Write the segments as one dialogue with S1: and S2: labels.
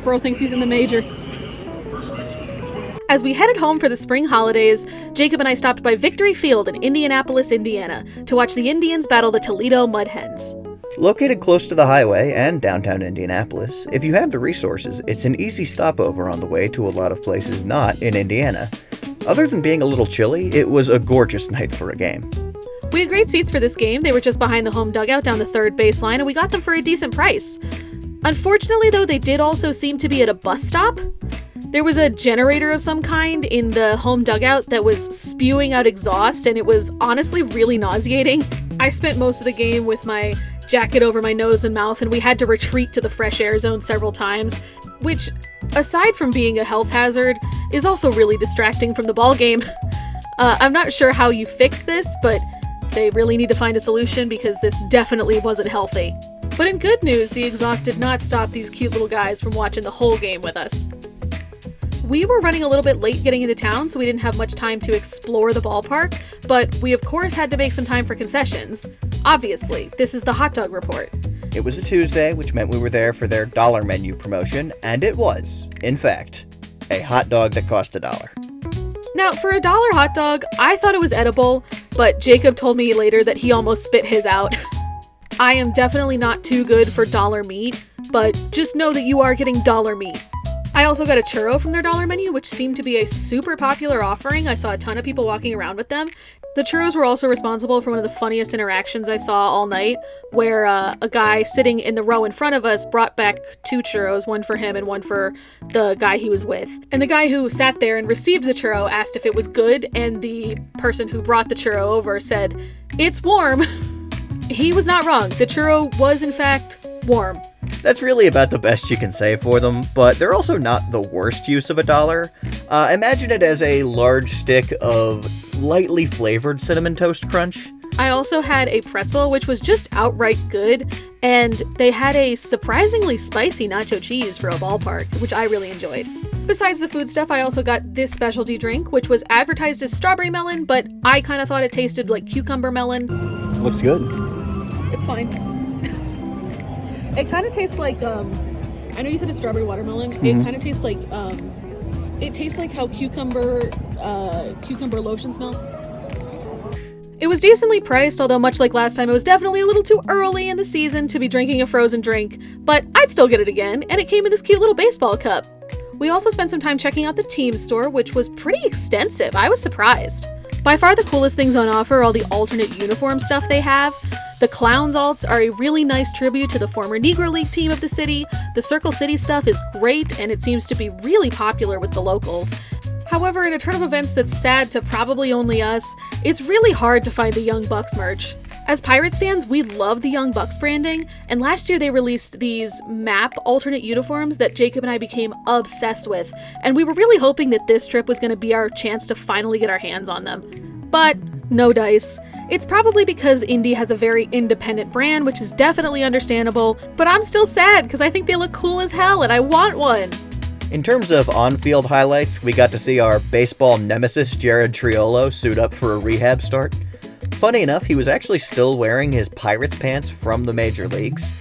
S1: Bro thinks he's in the majors. As we headed home for the spring holidays, Jacob and I stopped by Victory Field in Indianapolis, Indiana, to watch the Indians battle the Toledo Mud Hens.
S2: Located close to the highway and downtown Indianapolis, if you have the resources, it's an easy stopover on the way to a lot of places not in Indiana. Other than being a little chilly, it was a gorgeous night for a game.
S1: We had great seats for this game. They were just behind the home dugout down the third baseline, and we got them for a decent price. Unfortunately, though, they did also seem to be at a bus stop. There was a generator of some kind in the home dugout that was spewing out exhaust, and it was honestly really nauseating. I spent most of the game with my jacket over my nose and mouth, and we had to retreat to the fresh air zone several times, which, aside from being a health hazard, is also really distracting from the ball game. I'm not sure how you fix this, but they really need to find a solution because this definitely wasn't healthy. But in good news, the exhaust did not stop these cute little guys from watching the whole game with us. We were running a little bit late getting into town, so we didn't have much time to explore the ballpark, but we of course had to make some time for concessions. Obviously, this is the hot dog report.
S2: It was a Tuesday, which meant we were there for their dollar menu promotion, and it was, in fact, a hot dog that cost $1.
S1: Now, for a $1 hot dog, I thought it was edible, but Jacob told me later that he almost spit his out. I am definitely not too good for dollar meat, but just know that you are getting dollar meat. I also got a churro from their dollar menu, which seemed to be a super popular offering. I saw a ton of people walking around with them. The churros were also responsible for one of the funniest interactions I saw all night, where a guy sitting in the row in front of us brought back 2 churros, one for him and one for the guy he was with. And the guy who sat there and received the churro asked if it was good, and the person who brought the churro over said, "It's warm." He was not wrong. The churro was, in fact, warm.
S2: That's really about the best you can say for them, but they're also not the worst use of $1. Imagine it as a large stick of lightly flavored Cinnamon Toast Crunch.
S1: I also had a pretzel, which was just outright good, and they had a surprisingly spicy nacho cheese for a ballpark, which I really enjoyed. Besides the food stuff, I also got this specialty drink, which was advertised as strawberry melon, but I kind of thought it tasted like cucumber melon.
S2: Looks good.
S1: It's fine. It kind of tastes like, I know you said it's strawberry watermelon. Mm-hmm. It kind of tastes like, it tastes like how cucumber lotion smells. It was decently priced, although much like last time, it was definitely a little too early in the season to be drinking a frozen drink, but I'd still get it again, and it came in this cute little baseball cup. We also spent some time checking out the team store, which was pretty extensive. I was surprised. By far the coolest things on offer are all the alternate uniform stuff they have. The Clowns alts are a really nice tribute to the former Negro League team of the city. The Circle City stuff is great, and it seems to be really popular with the locals. However, in a turn of events that's sad to probably only us, it's really hard to find the Young Bucs merch. As Pirates fans, we love the Young Bucs branding, and last year they released these map alternate uniforms that Jacob and I became obsessed with, and we were really hoping that this trip was going to be our chance to finally get our hands on them. But no dice. It's probably because Indy has a very independent brand, which is definitely understandable, but I'm still sad because I think they look cool as hell and I want one.
S2: In terms of on-field highlights, we got to see our baseball nemesis Jared Triolo suit up for a rehab start. Funny enough, he was actually still wearing his Pirates pants from the major leagues.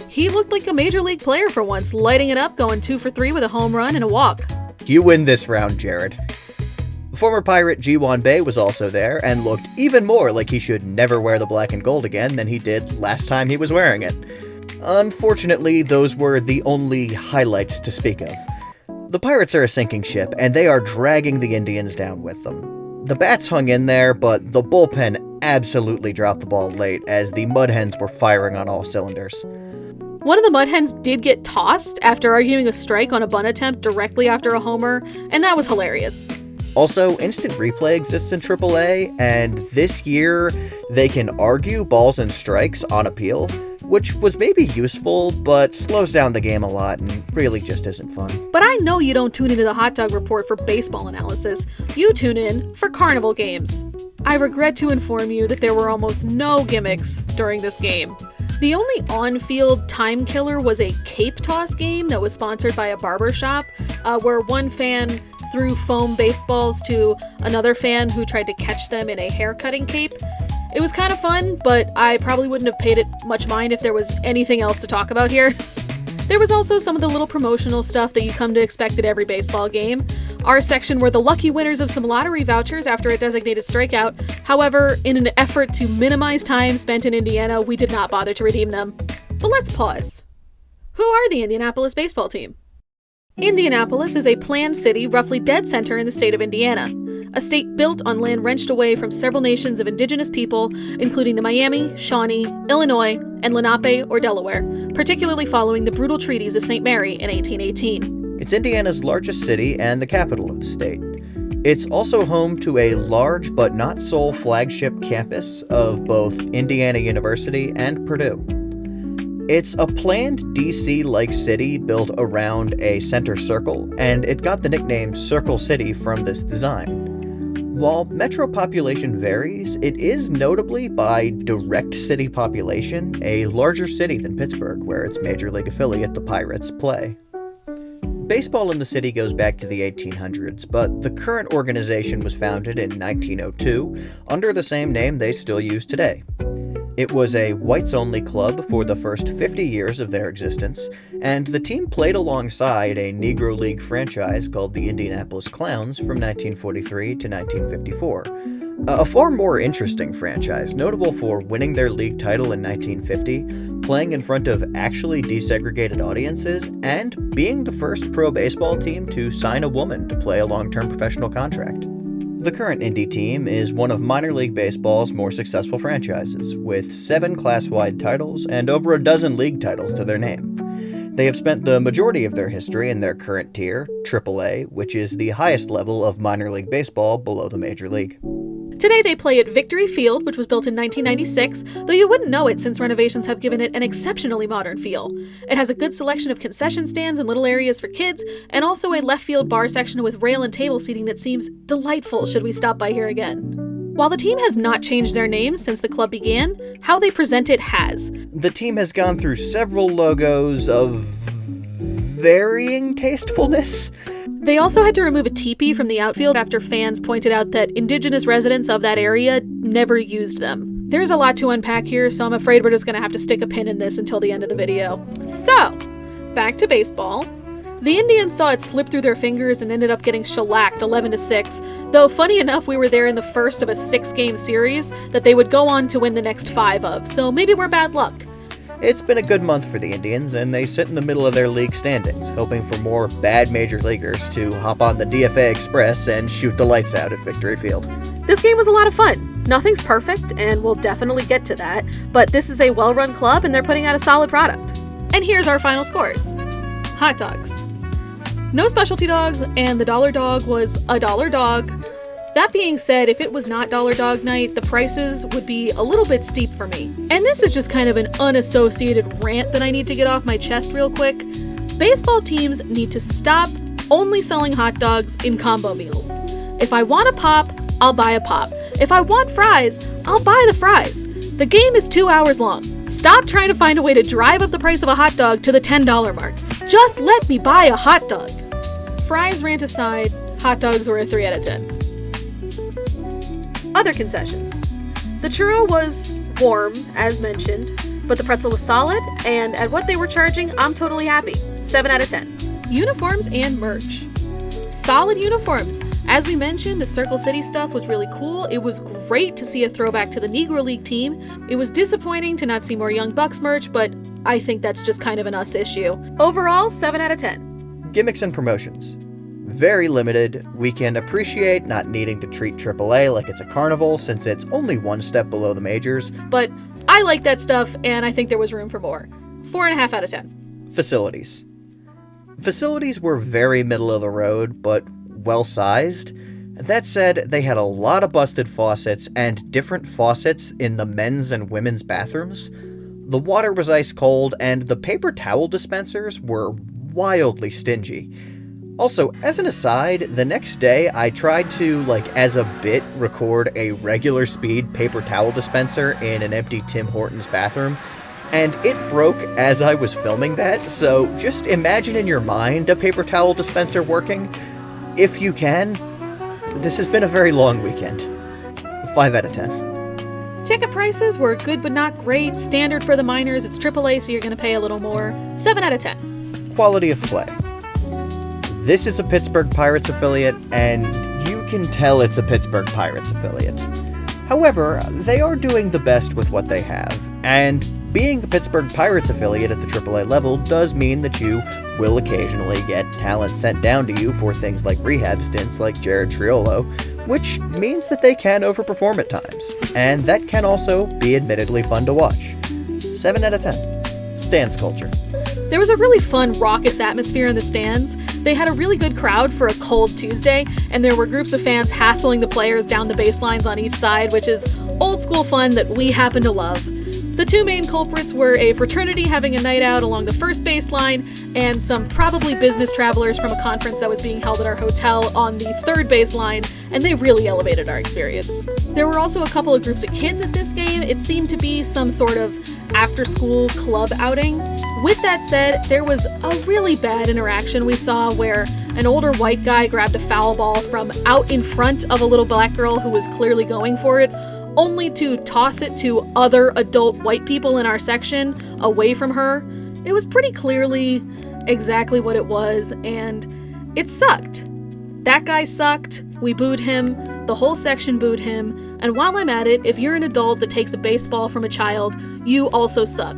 S1: He looked like a major league player for once, lighting it up, going 2 for 3 with a home run and a walk.
S2: You win this round, Jared. Former Pirate G1 Bay was also there and looked even more like he should never wear the black and gold again than he did last time he was wearing it. Unfortunately, those were the only highlights to speak of. The Pirates are a sinking ship, and they are dragging the Indians down with them. The bats hung in there, but the bullpen absolutely dropped the ball late as the Mud Hens were firing on all cylinders.
S1: One of the Mud Hens did get tossed after arguing a strike on a bunt attempt directly after a homer, and that was hilarious.
S2: Also, instant replay exists in AAA, and this year they can argue balls and strikes on appeal, which was maybe useful, but slows down the game a lot and really just isn't fun.
S1: But I know you don't tune into the Hot Dog Report for baseball analysis. You tune in for carnival games. I regret to inform you that there were almost no gimmicks during this game. The only on-field time killer was a cape toss game that was sponsored by a barber shop, where one fan threw foam baseballs to another fan who tried to catch them in a hair-cutting cape. It was kind of fun, but I probably wouldn't have paid it much mind if there was anything else to talk about here. There was also some of the little promotional stuff that you come to expect at every baseball game. Our section were the lucky winners of some lottery vouchers after a designated strikeout. However, in an effort to minimize time spent in Indiana, we did not bother to redeem them. But let's pause. Who are the Indianapolis baseball team? Indianapolis is a planned city roughly dead center in the state of Indiana, a state built on land wrenched away from several nations of indigenous people, including the Miami, Shawnee, Illinois, and Lenape or Delaware, particularly following the brutal treaties of St. Mary in 1818.
S2: It's Indiana's largest city and the capital of the state. It's also home to a large but not sole flagship campus of both Indiana University and Purdue. It's a planned DC-like city built around a center circle, and it got the nickname Circle City from this design. While metro population varies, it is notably by direct city population a larger city than Pittsburgh, where its major league affiliate, the Pirates, play. Baseball in the city goes back to the 1800s, but the current organization was founded in 1902 under the same name they still use today. It was a whites-only club for the first 50 years of their existence, and the team played alongside a Negro League franchise called the Indianapolis Clowns from 1943 to 1954. A far more interesting franchise, notable for winning their league title in 1950, playing in front of actually desegregated audiences, and being the first pro baseball team to sign a woman to play a long-term professional contract. The current Indy team is one of minor league baseball's more successful franchises, with 7 class-wide titles and over a dozen league titles to their name. They have spent the majority of their history in their current tier, AAA, which is the highest level of minor league baseball below the major league.
S1: Today they play at Victory Field, which was built in 1996, though you wouldn't know it since renovations have given it an exceptionally modern feel. It has a good selection of concession stands and little areas for kids, and also a left field bar section with rail and table seating that seems delightful should we stop by here again. While the team has not changed their name since the club began, how they present it has.
S2: The team has gone through several logos of varying tastefulness.
S1: They also had to remove a teepee from the outfield after fans pointed out that indigenous residents of that area never used them. There's a lot to unpack here, so I'm afraid we're just going to have to stick a pin in this until the end of the video. So, back to baseball. The Indians saw it slip through their fingers and ended up getting shellacked 11-6, though funny enough we were there in the first of a 6-game series that they would go on to win the next 5 of, so maybe we're bad luck.
S2: It's been a good month for the Indians, and they sit in the middle of their league standings, hoping for more bad major leaguers to hop on the DFA Express and shoot the lights out at Victory Field.
S1: This game was a lot of fun. Nothing's perfect, and we'll definitely get to that, but this is a well-run club and they're putting out a solid product. And here's our final scores. Hot dogs. No specialty dogs, and the dollar dog was a dollar dog. That being said, if it was not dollar dog night, the prices would be a little bit steep for me. And this is just kind of an unassociated rant that I need to get off my chest real quick. Baseball teams need to stop only selling hot dogs in combo meals. If I want a pop, I'll buy a pop. If I want fries, I'll buy the fries. The game is 2 hours long. Stop trying to find a way to drive up the price of a hot dog to the $10 mark. Just let me buy a hot dog. Fries rant aside, hot dogs were a 3 out of 10. Other concessions. The churro was warm, as mentioned, but the pretzel was solid, and at what they were charging, I'm totally happy. 7 out of 10. Uniforms and merch. Solid uniforms. As we mentioned, the Circle City stuff was really cool. It was great to see a throwback to the Negro League team. It was disappointing to not see more Young Bucs merch, but I think that's just kind of an us issue. Overall, 7 out of 10.
S2: Gimmicks and promotions. Very limited. We can appreciate not needing to treat AAA like it's a carnival, since it's only one step below the majors.
S1: But I like that stuff, and I think there was room for more. 4.5 out of 10.
S2: Facilities. Facilities were very middle of the road, but well-sized. That said, they had a lot of busted faucets and different faucets in the men's and women's bathrooms. The water was ice cold, and the paper towel dispensers were wildly stingy. Also, as an aside, the next day I tried to, as a bit, record a regular speed paper towel dispenser in an empty Tim Hortons bathroom, and it broke as I was filming that, so just imagine in your mind a paper towel dispenser working. If you can. This has been a very long weekend. 5 out of 10.
S1: Ticket prices were good but not great. Standard for the minors, it's AAA, so you're going to pay a little more. 7 out of 10.
S2: quality of play. This is a Pittsburgh Pirates affiliate, and you can tell it's a Pittsburgh Pirates affiliate. However, they are doing the best with what they have, and being a Pittsburgh Pirates affiliate at the AAA level does mean that you will occasionally get talent sent down to you for things like rehab stints like Jared Triolo, which means that they can overperform at times, and that can also be admittedly fun to watch. 7 out of 10. Stands culture.
S1: There was a really fun, raucous atmosphere in the stands. They had a really good crowd for a cold Tuesday, and there were groups of fans hassling the players down the baselines on each side, which is old school fun that we happen to love. The two main culprits were a fraternity having a night out along the first baseline, and some probably business travelers from a conference that was being held at our hotel on the third baseline, and they really elevated our experience. There were also a couple of groups of kids at this game. It seemed to be some sort of after-school club outing. With that said, there was a really bad interaction we saw where an older white guy grabbed a foul ball from out in front of a little black girl who was clearly going for it, only to toss it to other adult white people in our section away from her. It was pretty clearly exactly what it was, and it sucked. That guy sucked, we booed him, the whole section booed him, and while I'm at it, if you're an adult that takes a baseball from a child, you also suck.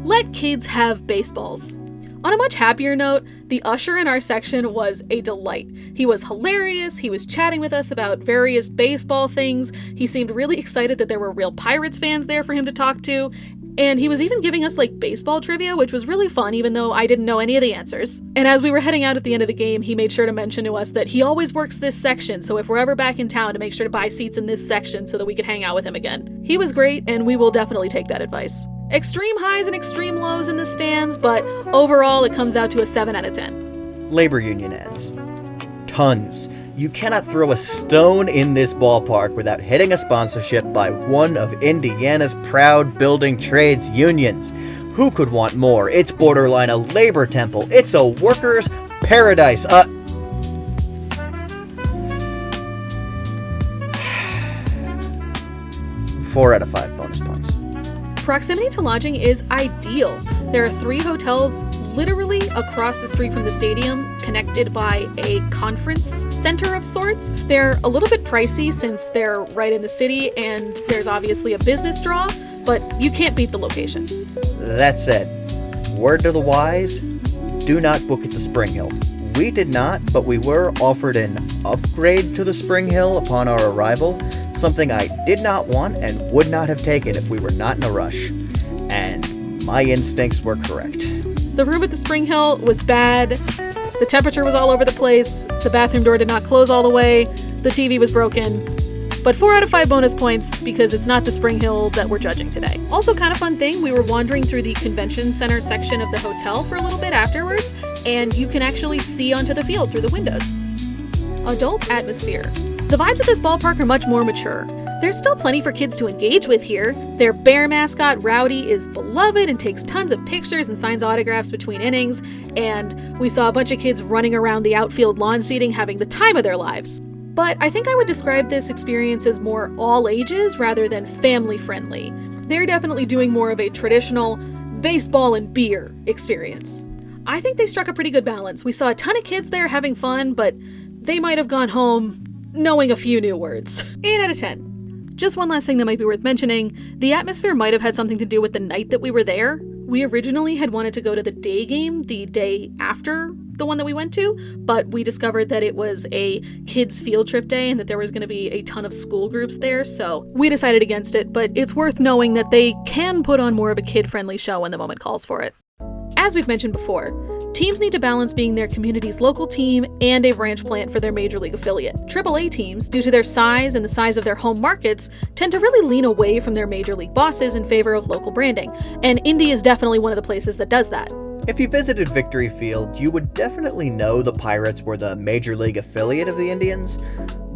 S1: Let kids have baseballs. On a much happier note, the usher in our section was a delight. He was hilarious, he was chatting with us about various baseball things, he seemed really excited that there were real Pirates fans there for him to talk to, and he was even giving us baseball trivia, which was really fun even though I didn't know any of the answers. And as we were heading out at the end of the game, he made sure to mention to us that he always works this section, so if we're ever back in town, to make sure to buy seats in this section so that we could hang out with him again. He was great, and we will definitely take that advice. Extreme highs and extreme lows in the stands, but overall it comes out to a 7 out of 10.
S2: Labor union ads. Tons. You cannot throw a stone in this ballpark without hitting a sponsorship by one of Indiana's proud building trades unions. Who could want more? It's borderline a labor temple. It's a workers' paradise. 4 out of 5 bonus points.
S1: Proximity to lodging is ideal. There are 3 hotels literally across the street from the stadium, connected by a conference center of sorts. They're a little bit pricey since they're right in the city and there's obviously a business draw, but you can't beat the location.
S2: That said, word to the wise, do not book at the Spring Hill. We did not, but we were offered an upgrade to the Spring Hill upon our arrival, something I did not want and would not have taken if we were not in a rush. And my instincts were correct.
S1: The room at the Spring Hill was bad. The temperature was all over the place. The bathroom door did not close all the way. The TV was broken. But 4 out of 5 bonus points because it's not the Spring Hill that we're judging today. Also, kind of fun thing, we were wandering through the convention center section of the hotel for a little bit afterwards, and you can actually see onto the field through the windows. Adult atmosphere. The vibes at this ballpark are much more mature. There's still plenty for kids to engage with here. Their bear mascot, Rowdy, is beloved and takes tons of pictures and signs autographs between innings, and we saw a bunch of kids running around the outfield lawn seating having the time of their lives. But I think I would describe this experience as more all ages rather than family friendly. They're definitely doing more of a traditional baseball and beer experience. I think they struck a pretty good balance. We saw a ton of kids there having fun, but they might have gone home knowing a few new words. 8 out of 10. Just one last thing that might be worth mentioning, the atmosphere might have had something to do with the night that we were there. We originally had wanted to go to the day game the day after the one that we went to, but we discovered that it was a kids field trip day and that there was going to be a ton of school groups there, so we decided against it, but it's worth knowing that they can put on more of a kid-friendly show when the moment calls for it. As we've mentioned before, teams need to balance being their community's local team and a branch plant for their major league affiliate. AAA teams, due to their size and the size of their home markets, tend to really lean away from their major league bosses in favor of local branding, and Indy is definitely one of the places that does that.
S2: If you visited Victory Field, you would definitely know the Pirates were the major league affiliate of the Indians,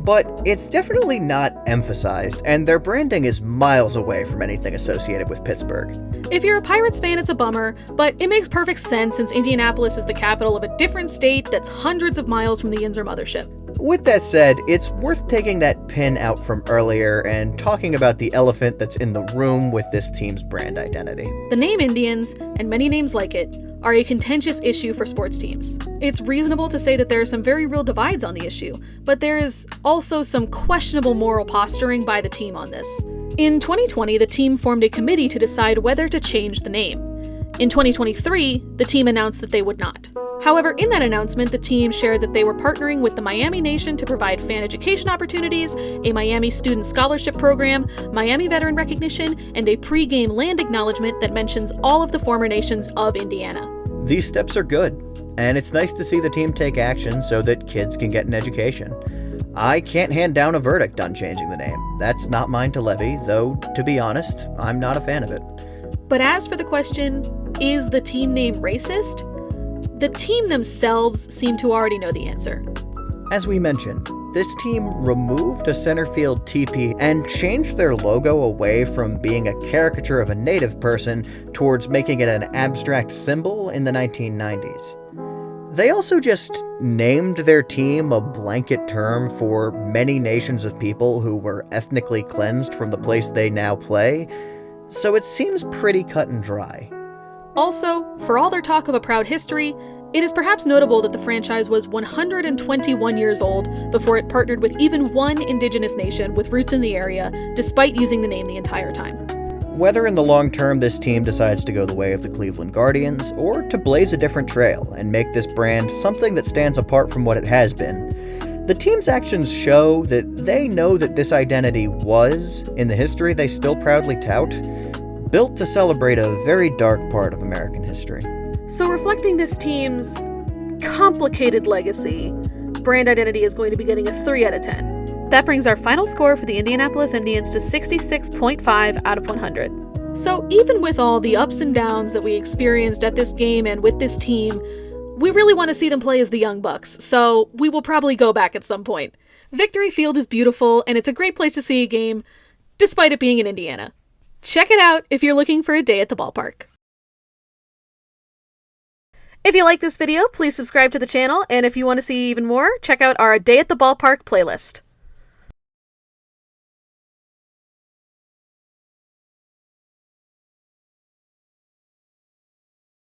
S2: but it's definitely not emphasized, and their branding is miles away from anything associated with Pittsburgh.
S1: If you're a Pirates fan, it's a bummer, but it makes perfect sense since Indianapolis is the capital of a different state that's hundreds of miles from the Yinzer mothership.
S2: With that said, it's worth taking that pin out from earlier and talking about the elephant that's in the room with this team's brand identity.
S1: The name Indians, and many names like it, are a contentious issue for sports teams. It's reasonable to say that there are some very real divides on the issue, but there is also some questionable moral posturing by the team on this. In 2020, the team formed a committee to decide whether to change the name. In 2023, the team announced that they would not. However, in that announcement, the team shared that they were partnering with the Miami Nation to provide fan education opportunities, a Miami student scholarship program, Miami veteran recognition, and a pre-game land acknowledgement that mentions all of the former nations of Indiana.
S2: These steps are good, and it's nice to see the team take action so that kids can get an education. I can't hand down a verdict on changing the name. That's not mine to levy, though, to be honest, I'm not a fan of it.
S1: But as for the question, is the team name racist? The team themselves seem to already know the answer.
S2: As we mentioned, this team removed a center field teepee and changed their logo away from being a caricature of a native person towards making it an abstract symbol in the 1990s. They also just named their team a blanket term for many nations of people who were ethnically cleansed from the place they now play, so it seems pretty cut and dry.
S1: Also, for all their talk of a proud history, it is perhaps notable that the franchise was 121 years old before it partnered with even one indigenous nation with roots in the area, despite using the name the entire time.
S2: Whether in the long term this team decides to go the way of the Cleveland Guardians, or to blaze a different trail and make this brand something that stands apart from what it has been, the team's actions show that they know that this identity was, in the history they still proudly tout, built to celebrate a very dark part of American history.
S1: So reflecting this team's complicated legacy, brand identity is going to be getting a 3 out of 10. That brings our final score for the Indianapolis Indians to 66.5 out of 100. So even with all the ups and downs that we experienced at this game and with this team, we really want to see them play as the Young Bucs, so we will probably go back at some point. Victory Field is beautiful, and it's a great place to see a game, despite it being in Indiana. Check it out if you're looking for a day at the ballpark. If you like this video, please subscribe to the channel, and if you want to see even more, check out our Day at the Ballpark playlist.